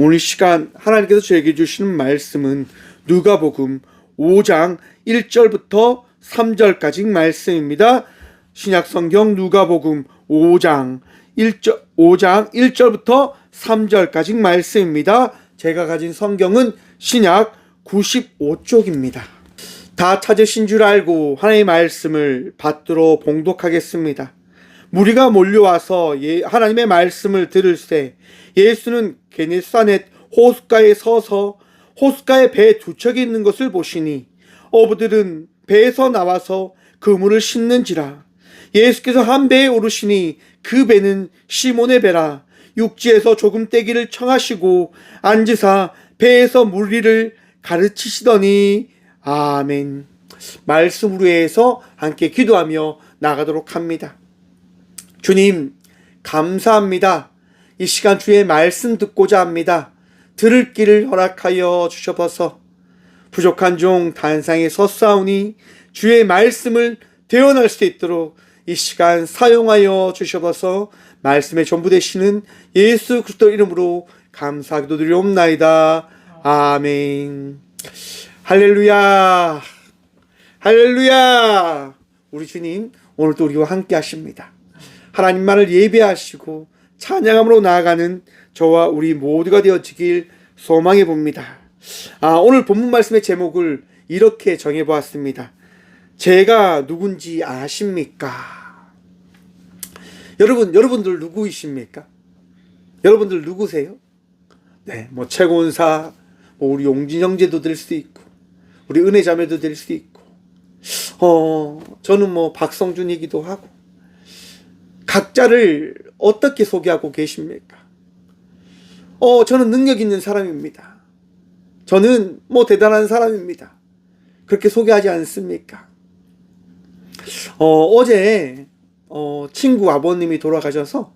오늘 시간 하나님께서 저에게 주시는 말씀은 누가복음 5장 1절부터 3절까지 말씀입니다. 신약성경 누가복음 5장 1절부터 3절까지 말씀입니다. 제가 가진 성경은 신약 95쪽입니다. 다 찾으신 줄 알고 하나님의 말씀을 받들어 봉독하겠습니다. 무리가 몰려와서 하나님의 말씀을 들을새 예수는 게네사렛 호숫가에 서서 호숫가에 배 두 척이 있는 것을 보시니 어부들은 배에서 나와서 그물을 싣는지라. 예수께서 한 배에 오르시니 그 배는 시몬의 배라. 육지에서 조금 떼기를 청하시고 앉으사 배에서 물리를 가르치시더니 아멘. 말씀으로 해서 함께 기도하며 나가도록 합니다. 주님, 감사합니다. 이 시간 주의 말씀 듣고자 합니다. 들을 길을 허락하여 주셔서 부족한 종 단상에 섰사오니 주의 말씀을 대언할 수 있도록 이 시간 사용하여 주셔서 말씀의 전부 되시는 예수 그리스도 이름으로 감사하기도 드리옵나이다. 아멘. 할렐루야. 할렐루야. 우리 주님 오늘도 우리와 함께 하십니다. 하나님만을 예배하시고 찬양함으로 나아가는 저와 우리 모두가 되어지길 소망해 봅니다. 오늘 본문 말씀의 제목을 이렇게 정해보았습니다. 제가 누군지 아십니까? 여러분들 누구이십니까? 여러분들 누구세요? 네, 최고은사, 우리 용진 형제도 될 수도 있고, 우리 은혜 자매도 될 수도 있고, 저는 박성준이기도 하고, 각자를 어떻게 소개하고 계십니까? 저는 능력 있는 사람입니다. 저는 대단한 사람입니다. 그렇게 소개하지 않습니까? 어제 친구 아버님이 돌아가셔서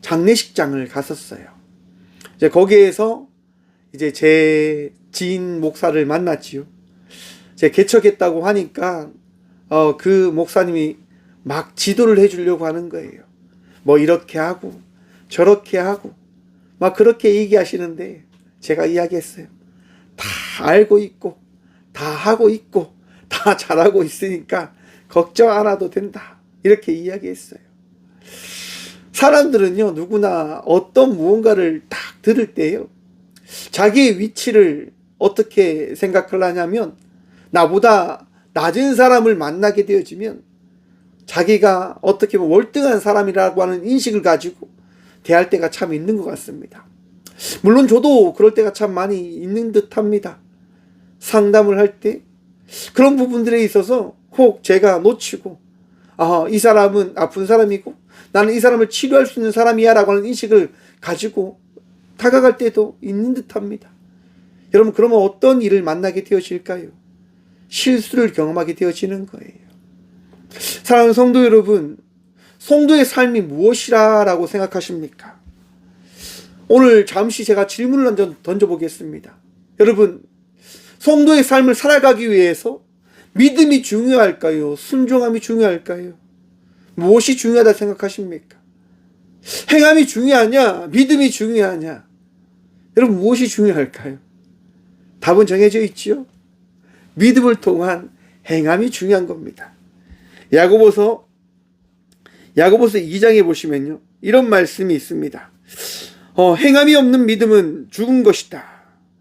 장례식장을 갔었어요. 이제 거기에서 이제 제 지인 목사를 만났지요. 이제 개척했다고 하니까 그 목사님이 막 지도를 해주려고 하는 거예요. 이렇게 하고 저렇게 하고 막 그렇게 얘기하시는데 제가 이야기했어요. 다 알고 있고 다 하고 있고 다 잘하고 있으니까 걱정 안 해도 된다. 이렇게 이야기했어요. 사람들은요, 누구나 어떤 무언가를 딱 들을 때요, 자기의 위치를 어떻게 생각을 하냐면, 나보다 낮은 사람을 만나게 되어지면 자기가 어떻게 보면 월등한 사람이라고 하는 인식을 가지고 대할 때가 참 있는 것 같습니다. 물론 저도 그럴 때가 참 많이 있는 듯 합니다. 상담을 할 때 그런 부분들에 있어서 혹 제가 놓치고 이 사람은 아픈 사람이고 나는 이 사람을 치료할 수 있는 사람이야 라고 하는 인식을 가지고 다가갈 때도 있는 듯 합니다. 여러분, 그러면 어떤 일을 만나게 되어질까요? 실수를 경험하게 되어지는 거예요. 사랑하는 성도 여러분, 성도의 삶이 무엇이라고 생각하십니까? 오늘 잠시 제가 질문을 던져보겠습니다. 여러분, 성도의 삶을 살아가기 위해서 믿음이 중요할까요? 순종함이 중요할까요? 무엇이 중요하다 생각하십니까? 행함이 중요하냐? 믿음이 중요하냐? 여러분, 무엇이 중요할까요? 답은 정해져 있지요? 믿음을 통한 행함이 중요한 겁니다. 야고보서 2장에 보시면요, 이런 말씀이 있습니다. 행함이 없는 믿음은 죽은 것이다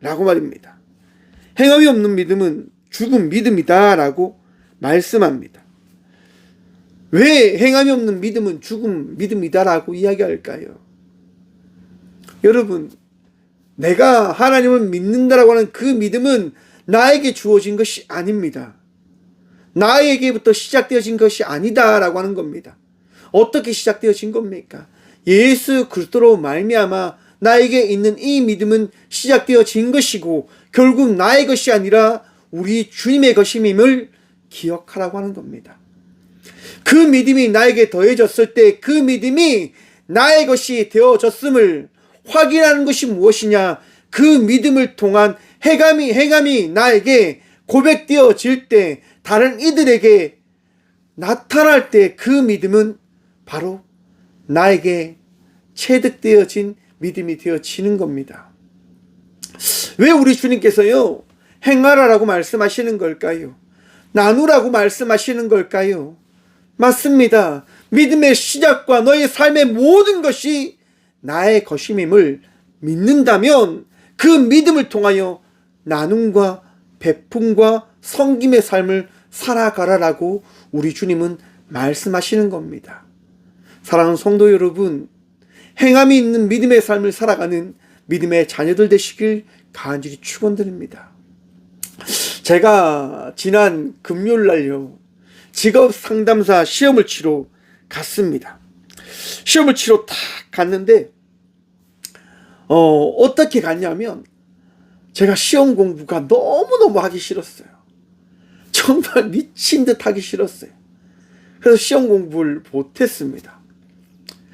라고 말입니다. 행함이 없는 믿음은 죽은 믿음이다 라고 말씀합니다. 왜 행함이 없는 믿음은 죽은 믿음이다 라고 이야기할까요? 여러분, 내가 하나님을 믿는다라고 하는 그 믿음은 나에게 주어진 것이 아닙니다. 나에게부터 시작되어진 것이 아니다라고 하는 겁니다. 어떻게 시작되어진 겁니까? 예수 그리스도로 말미암아 나에게 있는 이 믿음은 시작되어진 것이고 결국 나의 것이 아니라 우리 주님의 것임을 기억하라고 하는 겁니다. 그 믿음이 나에게 더해졌을 때 그 믿음이 나의 것이 되어졌음을 확인하는 것이 무엇이냐? 그 믿음을 통한 행함이 나에게 고백되어질 때, 다른 이들에게 나타날 때 그 믿음은 바로 나에게 체득되어진 믿음이 되어지는 겁니다. 왜 우리 주님께서요 행하라라고 말씀하시는 걸까요? 나누라고 말씀하시는 걸까요? 맞습니다. 믿음의 시작과 너의 삶의 모든 것이 나의 것임임을 믿는다면 그 믿음을 통하여 나눔과 베품과 섬김의 삶을 살아가라라고 우리 주님은 말씀하시는 겁니다. 사랑하는 성도 여러분, 행함이 있는 믿음의 삶을 살아가는 믿음의 자녀들 되시길 간절히 축원드립니다. 제가 지난 금요일 날요 직업 상담사 시험을 치러 갔습니다. 시험을 치러 딱 갔는데 어떻게 갔냐면 제가 시험 공부가 너무너무 하기 싫었어요. 정말 미친 듯 하기 싫었어요. 그래서 시험 공부를 못했습니다.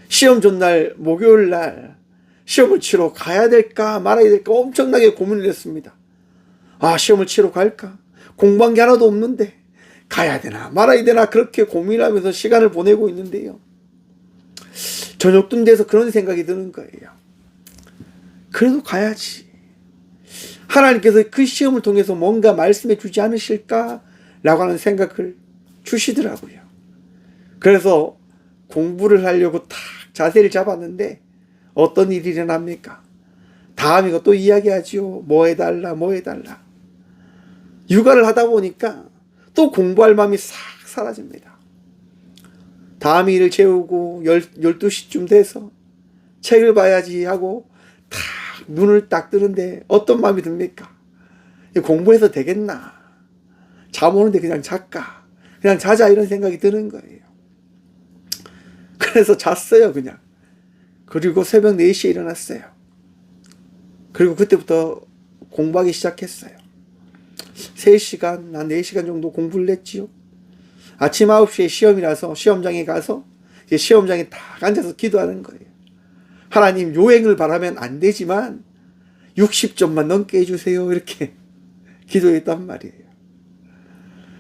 시험 전날 목요일 날 시험을 치러 가야 될까 말아야 될까 엄청나게 고민을 했습니다. 시험을 치러 갈까? 공부한 게 하나도 없는데 가야 되나 말아야 되나 그렇게 고민하면서 시간을 보내고 있는데요. 저녁쯤 돼서 그런 생각이 드는 거예요. 그래도 가야지. 하나님께서 그 시험을 통해서 뭔가 말씀해 주지 않으실까? 라고 하는 생각을 주시더라고요. 그래서 공부를 하려고 탁 자세를 잡았는데 어떤 일이 일어납니까? 다음 이거 또 이야기하지요. 뭐 해달라 뭐 해달라. 육아를 하다 보니까 또 공부할 마음이 싹 사라집니다. 다음 일을 재우고 12시쯤 돼서 책을 봐야지 하고 탁 눈을 딱 뜨는데 어떤 마음이 듭니까? 공부해서 되겠나? 잠 오는데 그냥 잘까? 그냥 자자 이런 생각이 드는 거예요. 그래서 잤어요 그냥. 그리고 새벽 4시에 일어났어요. 그리고 그때부터 공부하기 시작했어요. 3시간, 한 4시간 정도 공부를 했지요. 아침 9시에 시험이라서 시험장에 가서 이제 시험장에 딱 앉아서 기도하는 거예요. 하나님 요행을 바라면 안 되지만 60점만 넘게 해주세요. 이렇게 기도했단 말이에요.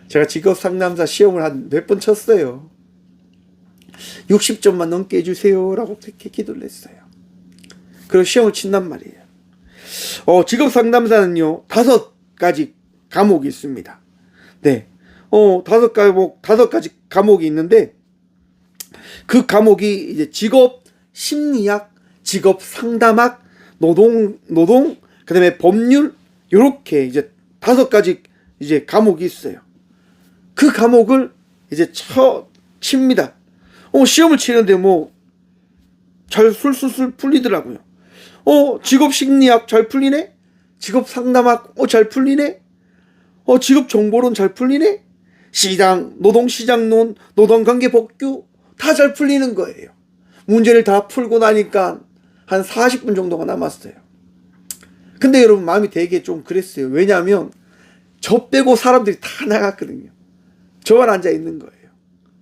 제가 직업 상담사 시험을 한 몇 번 쳤어요. 60점만 넘게 해주세요. 라고 그렇게 기도를 했어요. 그리고 시험을 친단 말이에요. 직업 상담사는요, 5가지 과목이 있습니다. 네. 5가지 과목이 있는데, 그 과목이 이제 직업 심리학, 직업 상담학, 노동, 그 다음에 법률, 요렇게 이제 5가지 이제 과목이 있어요. 그 과목을 이제 칩니다. 시험을 치는데 잘 술술술 풀리더라고요. 직업 심리학 잘 풀리네? 직업 상담학 잘 풀리네? 직업 정보론 잘 풀리네? 노동시장론, 노동관계 복규 다 잘 풀리는 거예요. 문제를 다 풀고 나니까 한 40분 정도가 남았어요. 근데 여러분 마음이 되게 좀 그랬어요. 왜냐하면 저 빼고 사람들이 다 나갔거든요. 저만 앉아 있는 거예요.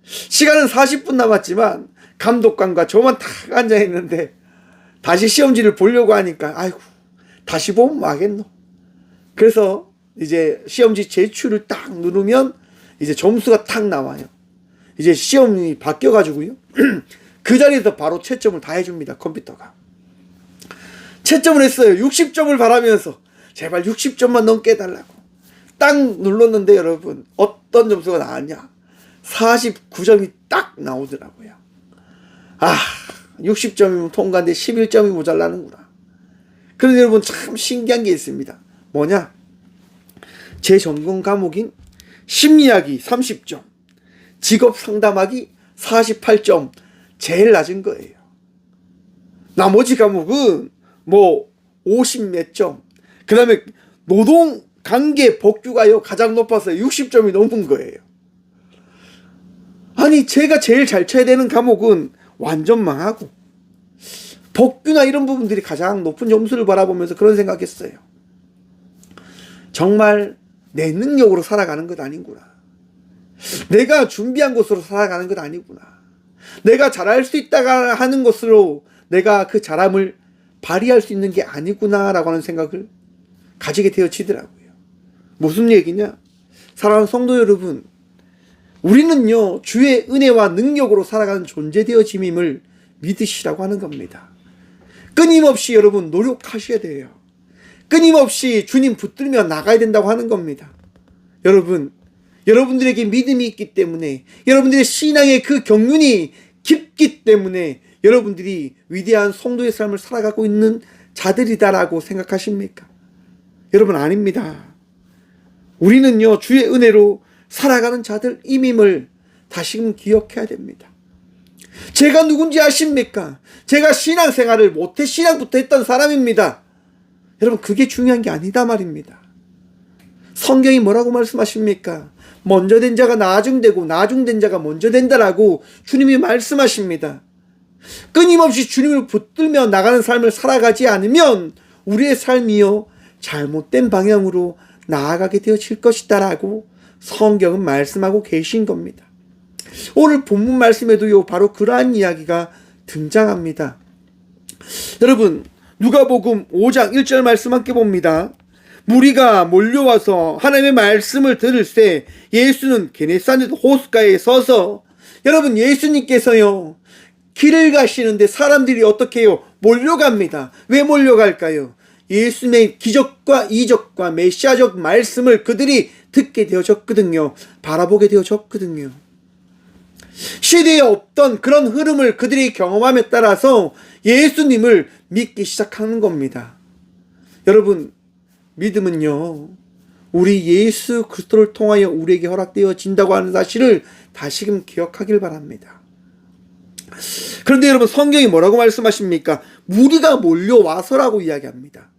시간은 40분 남았지만 감독관과 저만 딱 앉아 있는데 다시 시험지를 보려고 하니까 아이고 다시 보면 뭐 하겠노. 그래서 이제 시험지 제출을 딱 누르면 이제 점수가 탁 나와요. 이제 시험이 바뀌어가지고요. 그 자리에서 바로 채점을 다 해줍니다. 컴퓨터가. 채점을 했어요. 60점을 바라면서 제발 60점만 넘게 해달라고. 딱 눌렀는데 여러분 어떤 점수가 나왔냐. 49점이 딱 나오더라고요. 60점이면 통과인데 11점이 모자라는구나. 그런데 여러분 참 신기한 게 있습니다. 뭐냐? 제 전공 과목인 심리학이 30점, 직업 상담학이 48점, 제일 낮은 거예요. 나머지 과목은 50 몇 점, 그 다음에 노동 관계 복규가요 가장 높아서 60점이 넘은 거예요. 아니 제가 제일 잘 쳐야 되는 과목은 완전 망하고 복규나 이런 부분들이 가장 높은 점수를 바라보면서 그런 생각했어요. 정말 내 능력으로 살아가는 것 아니구나. 내가 준비한 것으로 살아가는 것 아니구나. 내가 잘할 수 있다가 하는 것으로 내가 그 잘함을 발휘할 수 있는 게 아니구나라고 하는 생각을 가지게 되어지더라고요. 무슨 얘기냐? 사랑하는 성도 여러분, 우리는요 주의 은혜와 능력으로 살아가는 존재 되어짐임을 믿으시라고 하는 겁니다. 끊임없이 여러분 노력하셔야 돼요. 끊임없이 주님 붙들며 나가야 된다고 하는 겁니다. 여러분, 여러분들에게 믿음이 있기 때문에, 여러분들의 신앙의 그 경륜이 깊기 때문에 여러분들이 위대한 성도의 삶을 살아가고 있는 자들이다라고 생각하십니까? 여러분, 아닙니다. 우리는요, 주의 은혜로 살아가는 자들임임을 다시금 기억해야 됩니다. 제가 누군지 아십니까? 제가 신앙생활을 모태 신앙부터 했던 사람입니다. 여러분, 그게 중요한 게 아니다 말입니다. 성경이 뭐라고 말씀하십니까? 먼저 된 자가 나중되고 나중된 자가 먼저 된다라고 주님이 말씀하십니다. 끊임없이 주님을 붙들며 나가는 삶을 살아가지 않으면 우리의 삶이요, 잘못된 방향으로 나아가게 되어질 것이다라고 성경은 말씀하고 계신 겁니다. 오늘 본문 말씀에도요, 바로 그러한 이야기가 등장합니다. 여러분, 누가복음 5장 1절 말씀 함께 봅니다. 무리가 몰려와서 하나님의 말씀을 들을새 예수는 게네사렛 호숫가에 서서, 여러분, 예수님께서요, 길을 가시는데 사람들이 어떻게 해요? 몰려갑니다. 왜 몰려갈까요? 예수님의 기적과 이적과 메시아적 말씀을 그들이 듣게 되어졌거든요. 바라보게 되어졌거든요. 시대에 없던 그런 흐름을 그들이 경험함에 따라서 예수님을 믿기 시작하는 겁니다. 여러분, 믿음은요, 우리 예수 그리스도를 통하여 우리에게 허락되어진다고 하는 사실을 다시금 기억하길 바랍니다. 그런데 여러분, 성경이 뭐라고 말씀하십니까? 무리가 몰려와서라고 이야기합니다.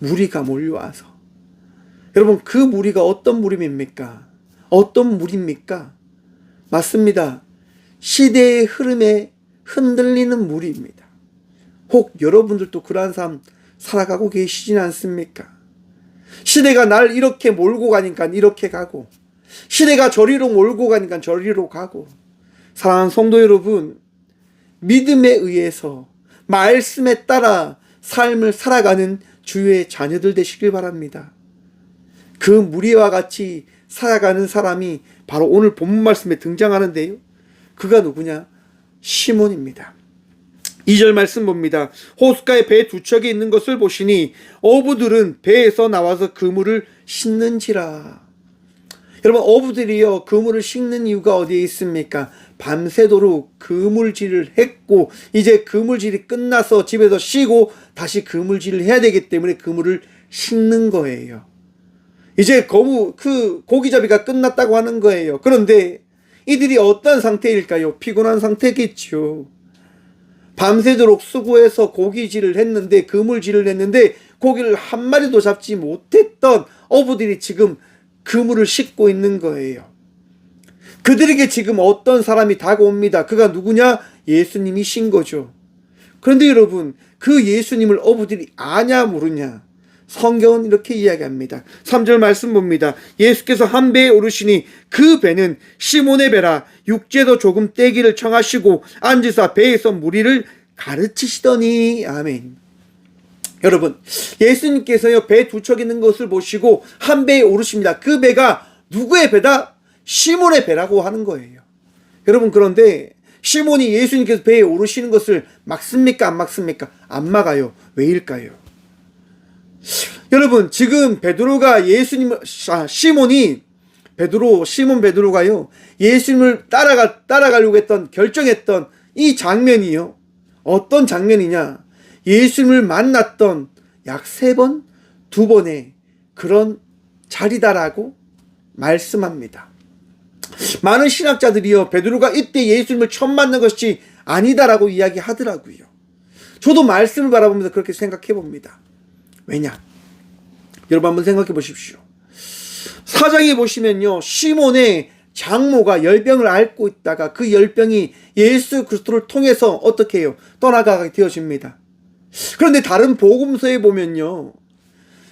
무리가 몰려와서. 여러분, 그 무리가 어떤 무리입니까? 어떤 무리입니까? 맞습니다. 시대의 흐름에 흔들리는 무리입니다. 혹 여러분들도 그러한 삶 살아가고 계시진 않습니까? 시대가 날 이렇게 몰고 가니까 이렇게 가고, 시대가 저리로 몰고 가니까 저리로 가고. 사랑하는 성도 여러분, 믿음에 의해서 말씀에 따라 삶을 살아가는 주의 자녀들 되시길 바랍니다. 그 무리와 같이 살아가는 사람이 바로 오늘 본문 말씀에 등장하는데요, 그가 누구냐? 시몬입니다. 2절 말씀 봅니다. 호숫가에 배 두 척이 있는 것을 보시니 어부들은 배에서 나와서 그물을 싣는지라. 여러분, 어부들이요, 그물을 싣는 이유가 어디에 있습니까? 밤새도록 그물질을 했고, 이제 그물질이 끝나서 집에서 쉬고 다시 그물질을 해야 되기 때문에 그물을 싣는 거예요. 이제 그 고기잡이가 끝났다고 하는 거예요. 그런데 이들이 어떤 상태일까요? 피곤한 상태겠죠. 밤새도록 수고해서 고기질을 했는데, 그물질을 했는데 고기를 한 마리도 잡지 못했던 어부들이 지금 그물을 싣고 있는 거예요. 그들에게 지금 어떤 사람이 다가옵니다. 그가 누구냐? 예수님이신 거죠. 그런데 여러분, 그 예수님을 어부들이 아냐 모르냐? 성경은 이렇게 이야기합니다. 3절 말씀 봅니다. 예수께서 한 배에 오르시니 그 배는 시몬의 배라. 육지에도 조금 떼기를 청하시고 앉으사 배에서 무리를 가르치시더니. 아멘. 여러분, 예수님께서요, 배 두 척 있는 것을 보시고 한 배에 오르십니다. 그 배가 누구의 배다? 시몬의 배라고 하는 거예요. 여러분, 그런데 시몬이 예수님께서 배에 오르시는 것을 막습니까? 안 막습니까? 안 막아요. 왜일까요? 여러분, 지금 시몬 베드로가요, 예수님을 따라가려고 결정했던 이 장면이요, 어떤 장면이냐? 예수님을 만났던 약 3번, 2번의 그런 자리다라고 말씀합니다. 많은 신학자들이요, 베드로가 이때 예수님을 처음 만난 것이 아니다라고 이야기하더라고요. 저도 말씀을 바라보면서 그렇게 생각해 봅니다. 왜냐? 여러분, 한번 생각해 보십시오. 4장에 보시면요, 시몬의 장모가 열병을 앓고 있다가 그 열병이 예수 그리스도를 통해서 어떻게 해요? 떠나가게 되어집니다. 그런데 다른 복음서에 보면요,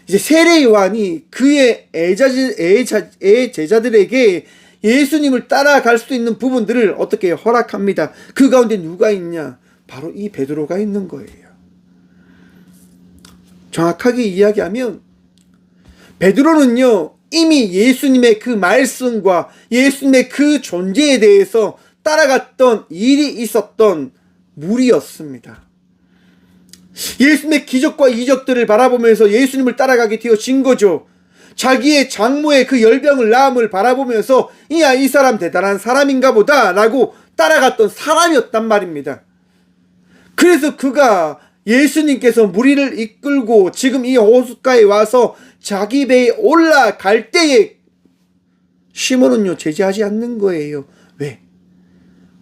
이제 세례 요한이 그의 제자들에게 예수님을 따라갈 수 있는 부분들을 어떻게 허락합니다. 그 가운데 누가 있냐? 바로 이 베드로가 있는 거예요. 정확하게 이야기하면 베드로는요, 이미 예수님의 그 말씀과 예수님의 그 존재에 대해서 따라갔던 일이 있었던 무리였습니다. 예수님의 기적과 이적들을 바라보면서 예수님을 따라가게 되어진 거죠. 자기의 장모의 그 열병을 나음을 바라보면서 이 사람 대단한 사람인가 보다 라고 따라갔던 사람이었단 말입니다. 그래서 그가 예수님께서 무리를 이끌고 지금 이 호숫가에 와서 자기 배에 올라갈 때에 시몬은요 제지하지 않는 거예요. 왜?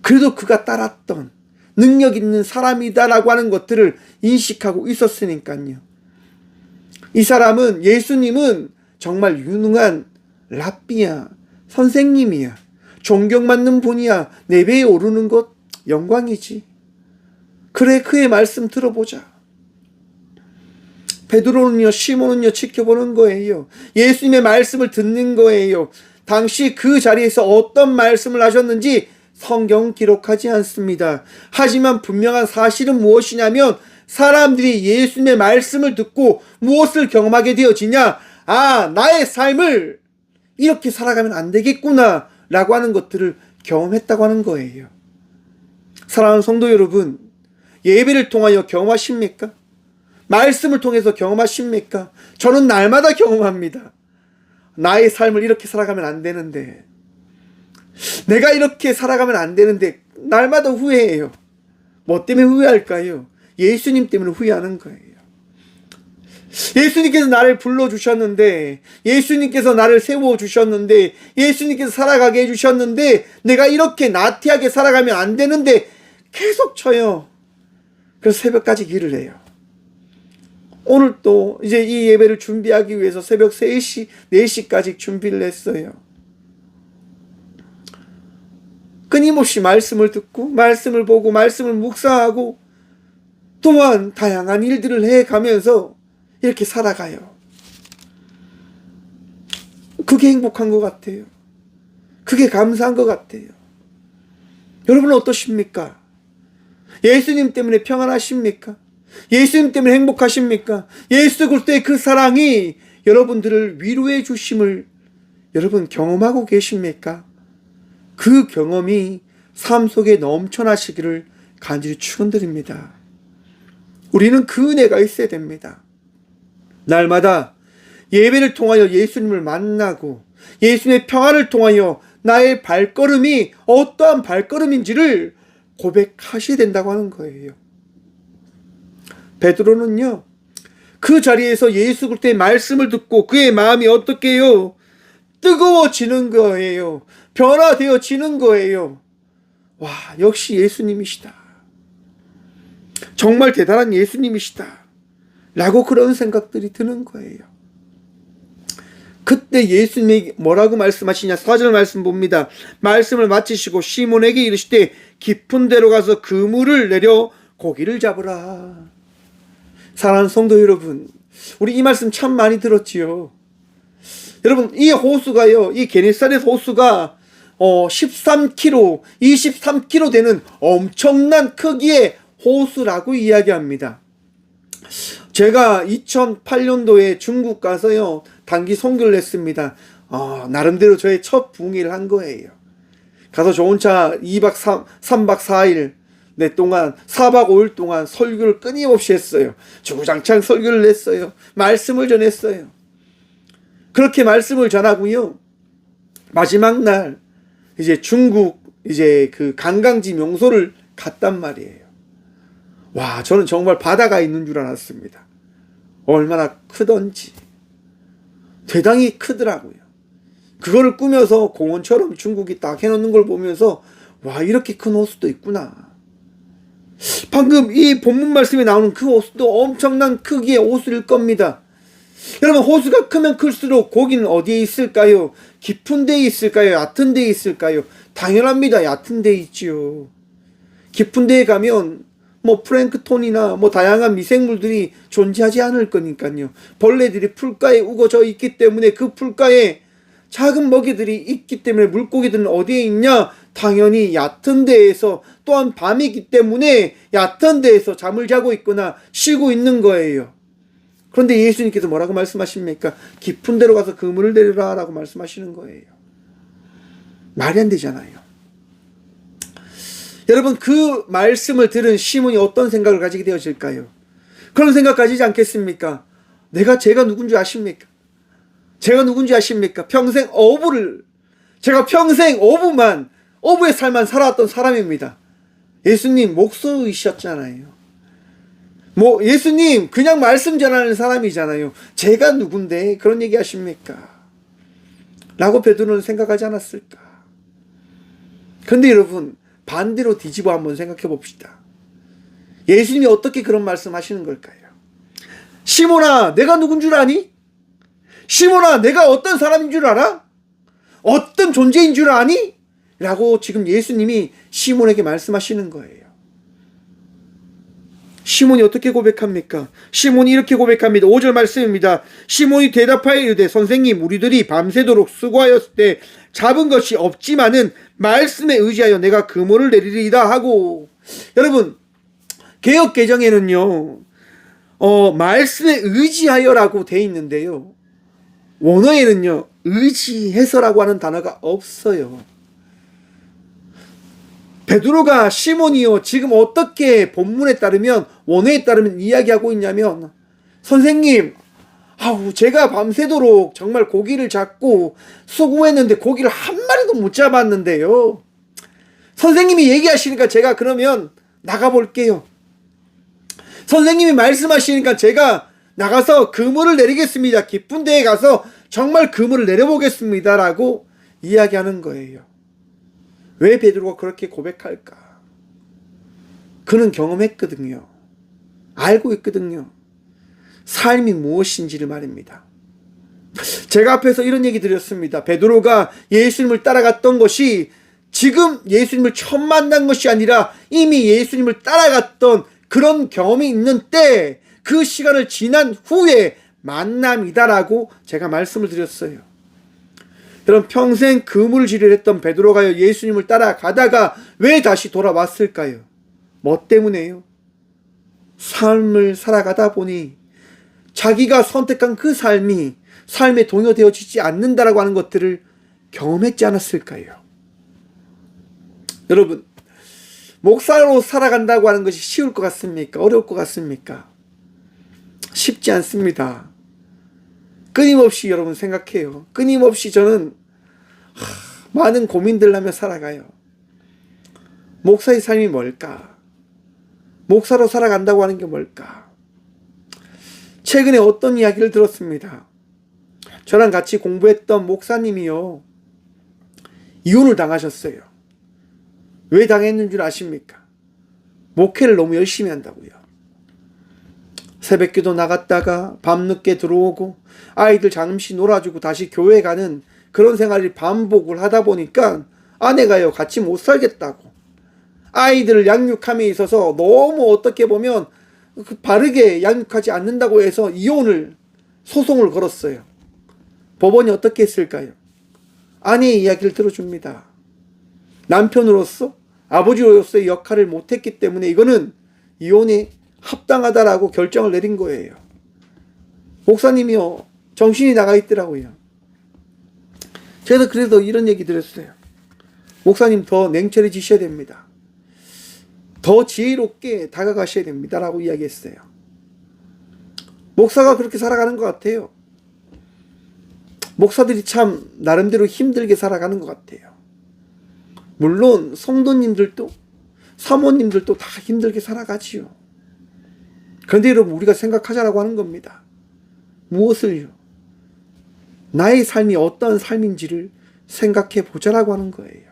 그래도 그가 따랐던 능력 있는 사람이다라고 하는 것들을 인식하고 있었으니까요. 이 사람은 예수님은 정말 유능한 랍비야, 선생님이야, 존경받는 분이야, 내 배에 오르는 것 영광이지. 그래, 그의 말씀 들어보자. 베드로는요, 시몬은요 지켜보는 거예요. 예수님의 말씀을 듣는 거예요. 당시 그 자리에서 어떤 말씀을 하셨는지 성경 기록하지 않습니다. 하지만 분명한 사실은 무엇이냐면 사람들이 예수님의 말씀을 듣고 무엇을 경험하게 되어지냐? 아, 나의 삶을 이렇게 살아가면 안 되겠구나 라고 하는 것들을 경험했다고 하는 거예요. 사랑하는 성도 여러분, 예배를 통하여 경험하십니까? 말씀을 통해서 경험하십니까? 저는 날마다 경험합니다. 나의 삶을 이렇게 살아가면 안 되는데, 내가 이렇게 살아가면 안 되는데 날마다 후회해요. 뭐 때문에 후회할까요? 예수님 때문에 후회하는 거예요. 예수님께서 나를 불러주셨는데, 예수님께서 나를 세워주셨는데, 예수님께서 살아가게 해주셨는데 내가 이렇게 나태하게 살아가면 안 되는데 계속 쳐요. 그래서 새벽까지 길을 해요. 오늘 또 이제 이 예배를 준비하기 위해서 새벽 3시, 4시까지 준비를 했어요. 끊임없이 말씀을 듣고 말씀을 보고 말씀을 묵상하고 또한 다양한 일들을 해가면서 이렇게 살아가요. 그게 행복한 것 같아요. 그게 감사한 것 같아요. 여러분은 어떠십니까? 예수님 때문에 평안하십니까? 예수님 때문에 행복하십니까? 예수 그리스도의 그 사랑이 여러분들을 위로해 주심을 여러분 경험하고 계십니까? 그 경험이 삶 속에 넘쳐나시기를 간절히 축원드립니다. 우리는 그 은혜가 있어야 됩니다. 날마다 예배를 통하여 예수님을 만나고 예수님의 평안을 통하여 나의 발걸음이 어떠한 발걸음인지를 고백하셔야 된다고 하는 거예요. 베드로는요, 그 자리에서 예수 그리스도의 말씀을 듣고 그의 마음이 어떻게 해요? 뜨거워지는 거예요. 변화되어지는 거예요. 와, 역시 예수님이시다. 정말 대단한 예수님이시다. 라고 그런 생각들이 드는 거예요. 그때 예수님이 뭐라고 말씀하시냐? 4절 말씀 봅니다. 말씀을 마치시고 시몬에게 이르시되 깊은 데로 가서 그물을 내려 고기를 잡으라. 사랑하는 성도 여러분, 우리 이 말씀 참 많이 들었지요. 여러분, 이 호수가요, 이 게네사렛 호수가 13km, 23km 되는 엄청난 크기의 호수라고 이야기합니다. 제가 2008년도에 중국 가서요, 단기 선교를 했습니다. 나름대로 저의 첫 부흥회를 한 거예요. 가서 좋은 차 3박 4일 동안 4박 5일 동안 설교를 끊임없이 했어요. 주구장창 설교를 했어요. 말씀을 전했어요. 그렇게 말씀을 전하고요, 마지막 날 이제 중국 이제 그 관광지 명소를 갔단 말이에요. 와, 저는 정말 바다가 있는 줄 알았습니다. 얼마나 크던지 대단히 크더라고요. 그거를 꾸며서 공원처럼 중국이 딱 해놓는 걸 보면서 와, 이렇게 큰 호수도 있구나. 방금 이 본문 말씀에 나오는 그 호수도 엄청난 크기의 호수일 겁니다. 여러분, 호수가 크면 클수록 고기는 어디에 있을까요? 깊은 데에 있을까요? 얕은 데에 있을까요? 당연합니다. 얕은 데에 있지요. 깊은 데에 가면 뭐 플랭크톤이나 뭐 다양한 미생물들이 존재하지 않을 거니까요. 벌레들이 풀가에 우거져 있기 때문에 그 풀가에 작은 먹이들이 있기 때문에 물고기들은 어디에 있냐? 당연히 얕은 데에서, 또한 밤이기 때문에 얕은 데에서 잠을 자고 있거나 쉬고 있는 거예요. 그런데 예수님께서 뭐라고 말씀하십니까? 깊은 데로 가서 그물을 내리라 라고 말씀하시는 거예요. 말이 안 되잖아요. 여러분, 그 말씀을 들은 시몬이 어떤 생각을 가지게 되어질까요? 그런 생각 가지지 않겠습니까? 제가 누군지 아십니까? 제가 누군지 아십니까? 제가 평생 어부의 삶만 살아왔던 사람입니다. 예수님 목소이셨잖아요. 예수님 그냥 말씀 전하는 사람이잖아요. 제가 누군데 그런 얘기 하십니까? 라고 베드로는 생각하지 않았을까? 그런데 여러분, 반대로 뒤집어 한번 생각해 봅시다. 예수님이 어떻게 그런 말씀 하시는 걸까요? 시몬아, 내가 누군 줄 아니? 시몬아, 내가 어떤 사람인 줄 알아? 어떤 존재인 줄 아니? 라고 지금 예수님이 시몬에게 말씀하시는 거예요. 시몬이 어떻게 고백합니까? 시몬이 이렇게 고백합니다. 5절 말씀입니다. 시몬이 대답하여 이르되 선생님, 우리들이 밤새도록 수고하였을 때 잡은 것이 없지만은 말씀에 의지하여 내가 그물을 내리리이다 하고. 여러분, 개역 개정에는요 말씀에 의지하여라고 돼 있는데요, 원어에는요 의지해서라고 하는 단어가 없어요. 베드로가 시몬이요 지금 어떻게 본문에 따르면, 원어에 따르면 이야기하고 있냐면, 선생님, 제가 밤새도록 정말 고기를 잡고 수고했는데 고기를 한 마리도 못 잡았는데요, 선생님이 얘기하시니까 제가 그러면 나가볼게요. 선생님이 말씀하시니까 제가 나가서 그물을 내리겠습니다. 깊은 데에 가서 정말 그물을 내려보겠습니다. 라고 이야기하는 거예요. 왜 베드로가 그렇게 고백할까? 그는 경험했거든요. 알고 있거든요. 삶이 무엇인지를 말입니다. 제가 앞에서 이런 얘기 드렸습니다. 베드로가 예수님을 따라갔던 것이 지금 예수님을 처음 만난 것이 아니라 이미 예수님을 따라갔던 그런 경험이 있는 때, 그 시간을 지난 후에 만남이다라고 제가 말씀을 드렸어요. 여러분, 평생 그물질을 했던 베드로가요 예수님을 따라가다가 왜 다시 돌아왔을까요? 뭐 때문에요? 삶을 살아가다 보니 자기가 선택한 그 삶에 동요되어지지 않는다라고 하는 것들을 경험했지 않았을까요? 여러분, 목사로 살아간다고 하는 것이 쉬울 것 같습니까? 어려울 것 같습니까? 쉽지 않습니다. 끊임없이 여러분 생각해요. 끊임없이 저는 많은 고민들 하며 살아가요. 목사의 삶이 뭘까? 목사로 살아간다고 하는 게 뭘까? 최근에 어떤 이야기를 들었습니다. 저랑 같이 공부했던 목사님이요 이혼을 당하셨어요. 왜 당했는 줄 아십니까? 목회를 너무 열심히 한다고요. 새벽기도 나갔다가 밤늦게 들어오고 아이들 잠시 놀아주고 다시 교회 가는 그런 생활을 반복을 하다 보니까 아내가요 같이 못 살겠다고, 아이들을 양육함에 있어서 너무 어떻게 보면 바르게 양육하지 않는다고 해서 소송을 걸었어요. 법원이 어떻게 했을까요? 아내의 이야기를 들어줍니다. 남편으로서, 아버지로서의 역할을 못했기 때문에 이거는 이혼에 합당하다라고 결정을 내린 거예요. 목사님이요 정신이 나가 있더라고요. 제가 그래도 이런 얘기 드렸어요. 목사님 더 냉철해지셔야 됩니다. 더 지혜롭게 다가가셔야 됩니다. 라고 이야기했어요. 목사가 그렇게 살아가는 것 같아요. 목사들이 참 나름대로 힘들게 살아가는 것 같아요. 물론 성도님들도 사모님들도 다 힘들게 살아가지요. 그런데 여러분, 우리가 생각하자라고 하는 겁니다. 무엇을요? 나의 삶이 어떤 삶인지를 생각해 보자라고 하는 거예요.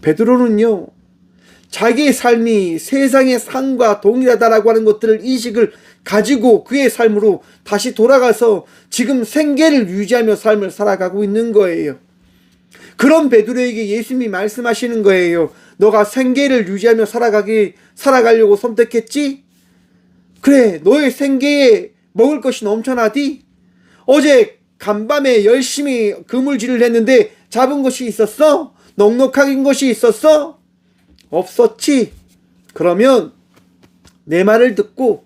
베드로는요 자기의 삶이 세상의 삶과 동일하다라고 하는 것들을 인식을 가지고 그의 삶으로 다시 돌아가서 지금 생계를 유지하며 삶을 살아가고 있는 거예요. 그런 베드로에게 예수님이 말씀하시는 거예요. 너가 생계를 유지하며 살아가려고 선택했지? 그래, 너의 생계에 먹을 것이 넘쳐나디? 어제 간밤에 열심히 그물질을 했는데 잡은 것이 있었어? 넉넉한 것이 있었어? 없었지? 그러면 내 말을 듣고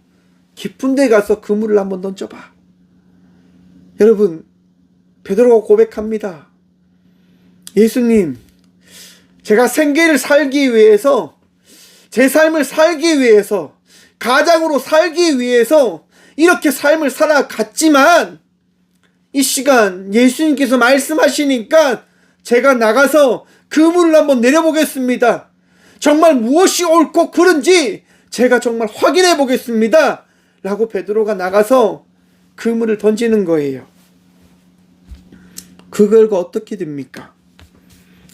깊은 데 가서 그물을 한번 던져봐. 여러분, 베드로가 고백합니다. 예수님, 제가 생계를 살기 위해서, 제 삶을 살기 위해서 가장으로 살기 위해서 이렇게 삶을 살아갔지만 이 시간 예수님께서 말씀하시니까 제가 나가서 그물을 한번 내려보겠습니다. 정말 무엇이 옳고 그른지 제가 정말 확인해 보겠습니다. 라고 베드로가 나가서 그물을 던지는 거예요. 그 결과 어떻게 됩니까?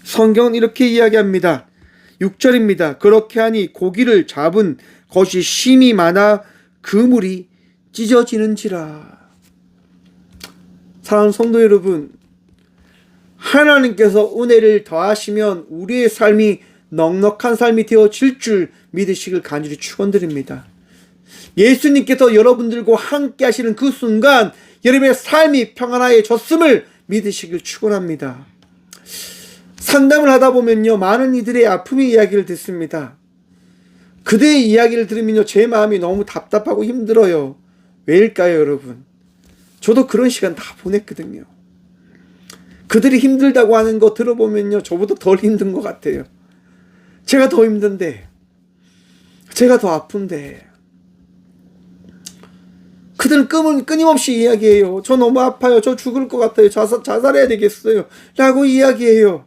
성경은 이렇게 이야기합니다. 6절입니다. 그렇게 하니 고기를 잡은 것이 심이 많아 그물이 찢어지는지라. 사랑하는 성도 여러분, 하나님께서 은혜를 더하시면 우리의 삶이 넉넉한 삶이 되어질 줄 믿으시길 간절히 축원드립니다. 예수님께서 여러분들과 함께 하시는 그 순간 여러분의 삶이 평안해졌음을 믿으시길 축원합니다. 상담을 하다 보면요, 많은 이들의 아픔의 이야기를 듣습니다. 그들의 이야기를 들으면요, 제 마음이 너무 답답하고 힘들어요. 왜일까요, 여러분? 저도 그런 시간 다 보냈거든요. 그들이 힘들다고 하는 거 들어보면요, 저보다 덜 힘든 것 같아요. 제가 더 힘든데, 제가 더 아픈데, 그들은 끊임없이 이야기해요. 저 너무 아파요. 저 죽을 것 같아요. 자살해야 되겠어요. 라고 이야기해요.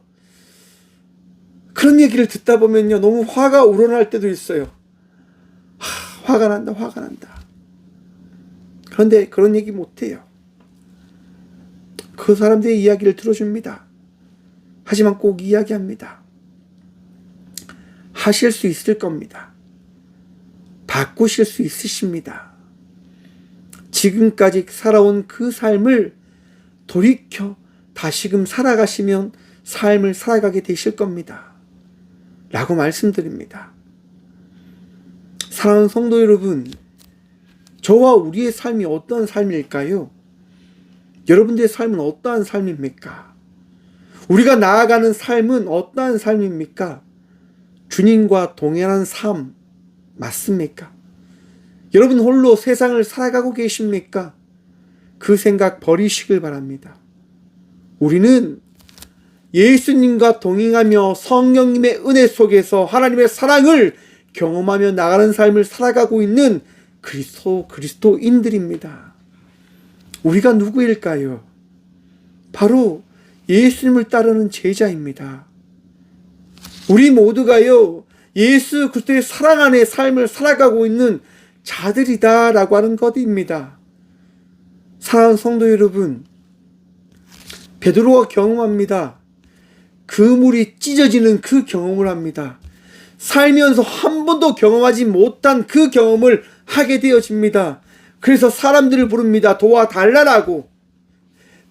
그런 얘기를 듣다 보면요, 너무 화가 우러날 때도 있어요. 화가 난다. 그런데 그런 얘기 못해요. 그 사람들의 이야기를 들어줍니다. 하지만 꼭 이야기합니다. 하실 수 있을 겁니다. 바꾸실 수 있으십니다. 지금까지 살아온 그 삶을 돌이켜 다시금 살아가시면 삶을 살아가게 되실 겁니다. 라고 말씀드립니다. 사랑하는 성도 여러분, 저와 우리의 삶이 어떠한 삶일까요? 여러분들의 삶은 어떠한 삶입니까? 우리가 나아가는 삶은 어떠한 삶입니까? 주님과 동행하는 삶 맞습니까? 여러분 홀로 세상을 살아가고 계십니까? 그 생각 버리시길 바랍니다. 우리는 예수님과 동행하며 성령님의 은혜 속에서 하나님의 사랑을 경험하며 나가는 삶을 살아가고 있는 그리스도인들입니다. 우리가 누구일까요? 바로 예수님을 따르는 제자입니다. 우리 모두가요, 예수 그리스도의 사랑 안에 삶을 살아가고 있는 자들이다라고 하는 것입니다. 사랑하는 성도 여러분, 베드로가 경험합니다. 그물이 찢어지는 그 경험을 합니다. 살면서 한 번도 경험하지 못한 그 경험을 하게 되어집니다. 그래서 사람들을 부릅니다. 도와달라고.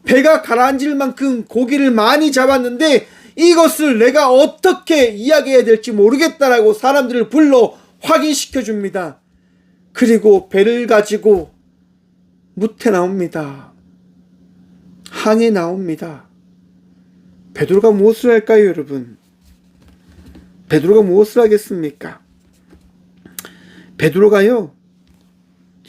배가 가라앉을 만큼 고기를 많이 잡았는데 이것을 내가 어떻게 이야기해야 될지 모르겠다라고 사람들을 불러 확인시켜 줍니다. 그리고 배를 가지고 무태 나옵니다. 항해 나옵니다. 베드로가 무엇을 할까요, 여러분? 베드로가 무엇을 하겠습니까? 베드로가요,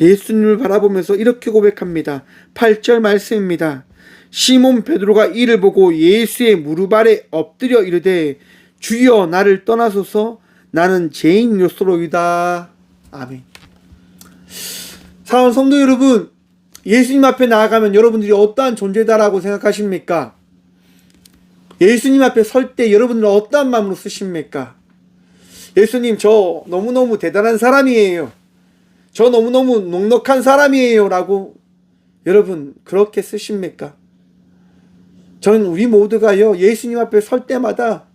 예수님을 바라보면서 이렇게 고백합니다. 8절 말씀입니다. 시몬 베드로가 이를 보고 예수의 무릎 아래 엎드려 이르되 주여 나를 떠나소서 나는 죄인으로소이다. 아멘. 사랑하는 성도 여러분, 예수님 앞에 나아가면 여러분들이 어떠한 존재다라고 생각하십니까? 예수님 앞에 설 때 여러분들은 어떠한 마음으로 쓰십니까? 예수님, 저 너무너무 대단한 사람이에요. 저 너무너무 넉넉한 사람이에요. 라고 여러분 그렇게 쓰십니까? 저는 우리 모두가요, 예수님 앞에 설 때마다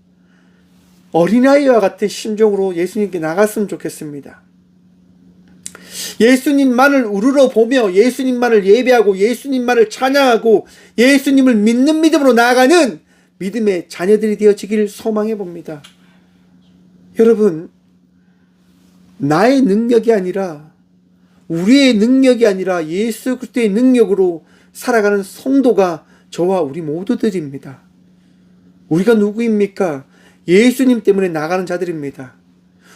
어린아이와 같은 심정으로 예수님께 나갔으면 좋겠습니다. 예수님만을 우러러 보며 예수님만을 예배하고 예수님만을 찬양하고 예수님을 믿는 믿음으로 나아가는 믿음의 자녀들이 되어지기를 소망해 봅니다. 여러분, 나의 능력이 아니라, 우리의 능력이 아니라 예수 그리스도의 능력으로 살아가는 성도가 저와 우리 모두들입니다. 우리가 누구입니까? 예수님 때문에 나가는 자들입니다.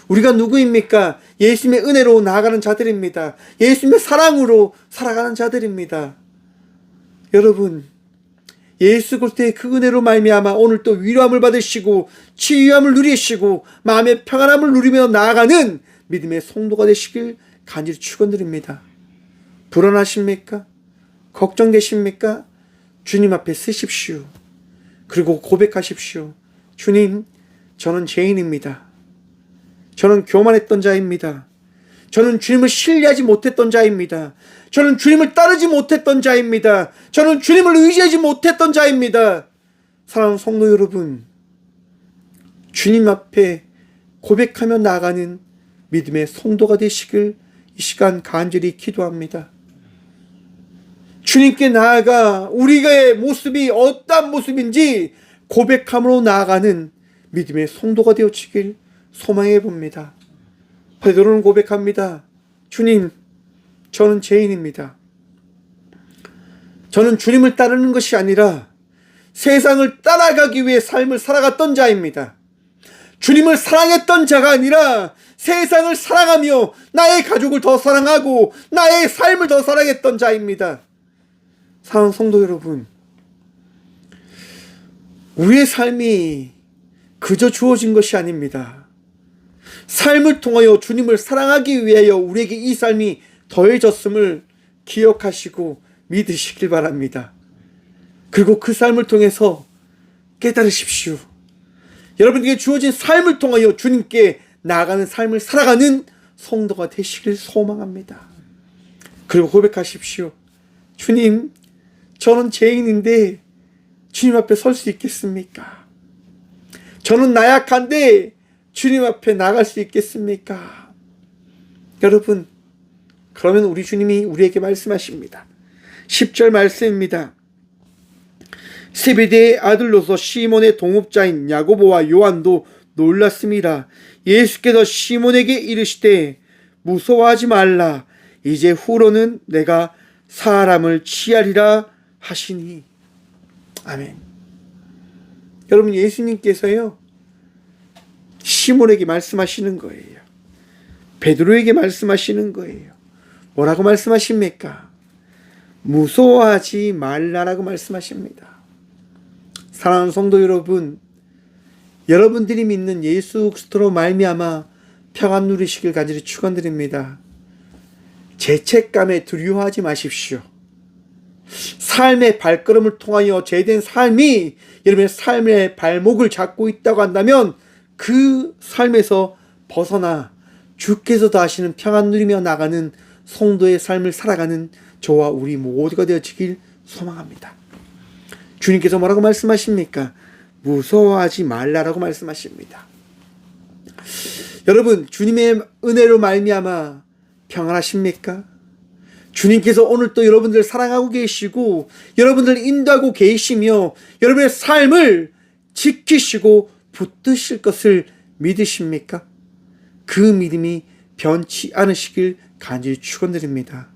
우리가 누구입니까? 예수님의 은혜로 나아가는 자들입니다. 예수님의 사랑으로 살아가는 자들입니다. 여러분, 예수 그리스도의 그 은혜로 말미암아 오늘 또 위로함을 받으시고 치유함을 누리시고 마음의 평안함을 누리며 나아가는 믿음의 성도가 되시길 간절히 축원드립니다. 불안하십니까? 걱정되십니까? 주님 앞에 서십시오. 그리고 고백하십시오. 주님, 저는 죄인입니다. 저는 교만했던 자입니다. 저는 주님을 신뢰하지 못했던 자입니다. 저는 주님을 따르지 못했던 자입니다. 저는 주님을 의지하지 못했던 자입니다. 사랑하는 성도 여러분, 주님 앞에 고백하며 나아가는 믿음의 성도가 되시길 이 시간 간절히 기도합니다. 주님께 나아가 우리의 모습이 어떠한 모습인지 고백함으로 나아가는 믿음의 성도가 되어지길 소망해 봅니다. 베드로는 고백합니다. 주님, 저는 죄인입니다. 저는 주님을 따르는 것이 아니라 세상을 따라가기 위해 삶을 살아갔던 자입니다. 주님을 사랑했던 자가 아니라 세상을 사랑하며 나의 가족을 더 사랑하고 나의 삶을 더 사랑했던 자입니다. 사랑하는 성도 여러분, 우리의 삶이 그저 주어진 것이 아닙니다. 삶을 통하여 주님을 사랑하기 위하여 우리에게 이 삶이 더해졌음을 기억하시고 믿으시길 바랍니다. 그리고 그 삶을 통해서 깨달으십시오. 여러분에게 주어진 삶을 통하여 주님께 나아가는 삶을 살아가는 성도가 되시길 소망합니다. 그리고 고백하십시오. 주님, 저는 죄인인데 주님 앞에 설 수 있겠습니까? 저는 나약한데 주님 앞에 나갈 수 있겠습니까? 여러분, 그러면 우리 주님이 우리에게 말씀하십니다. 10절 말씀입니다. 세베대의 아들로서 시몬의 동업자인 야고보와 요한도 놀랐습니다. 예수께서 시몬에게 이르시되 무서워하지 말라. 이제 후로는 내가 사람을 취하리라 하시니. 아멘. 여러분, 예수님께서요 시몬에게 말씀하시는 거예요. 베드로에게 말씀하시는 거예요. 뭐라고 말씀하십니까? 무서워하지 말라라고 말씀하십니다. 사랑하는 성도 여러분, 여러분들이 믿는 예수 그리스도로 말미암아 평안 누리시길 간절히 축원드립니다. 죄책감에 두려워하지 마십시오. 삶의 발걸음을 통하여 죄된 삶이 여러분의 삶의 발목을 잡고 있다고 한다면 그 삶에서 벗어나 주께서도 하시는 평안 누리며 나가는 성도의 삶을 살아가는 저와 우리 모두가 되어지길 소망합니다. 주님께서 뭐라고 말씀하십니까? 무서워하지 말라라고 말씀하십니다. 여러분, 주님의 은혜로 말미암아 평안하십니까? 주님께서 오늘 또 여러분들 사랑하고 계시고 여러분들 인도하고 계시며 여러분의 삶을 지키시고 붙드실 것을 믿으십니까? 그 믿음이 변치 않으시길 간절히 축원드립니다.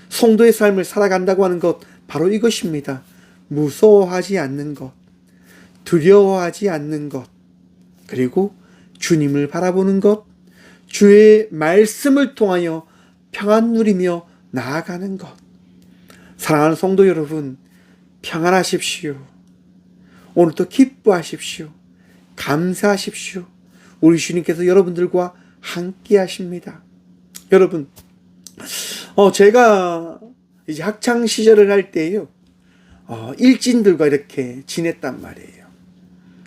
성도의 삶을 살아간다고 하는 것 바로 이것입니다. 무서워하지 않는 것, 두려워하지 않는 것, 그리고 주님을 바라보는 것, 주의 말씀을 통하여 평안 누리며 나아가는 것. 사랑하는 성도 여러분, 평안하십시오. 오늘도 기뻐하십시오. 감사하십시오. 우리 주님께서 여러분들과 함께 하십니다. 여러분, 제가 이제 학창 시절을 할 때요, 일진들과 이렇게 지냈단 말이에요.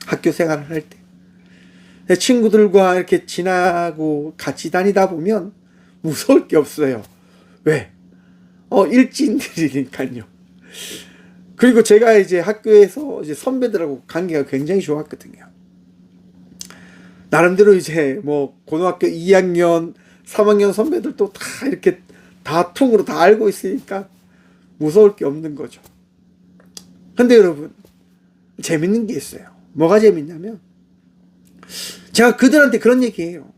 학교 생활을 할 때. 내 친구들과 이렇게 지나고 같이 다니다 보면 무서울 게 없어요. 왜? 일진들이니까요. 그리고 제가 이제 학교에서 이제 선배들하고 관계가 굉장히 좋았거든요. 나름대로 이제 뭐 고등학교 2학년, 3학년 선배들도 다 이렇게 다 통으로 다 알고 있으니까 무서울 게 없는 거죠. 근데 여러분, 재밌는 게 있어요. 뭐가 재밌냐면, 제가 그들한테 그런 얘기해요.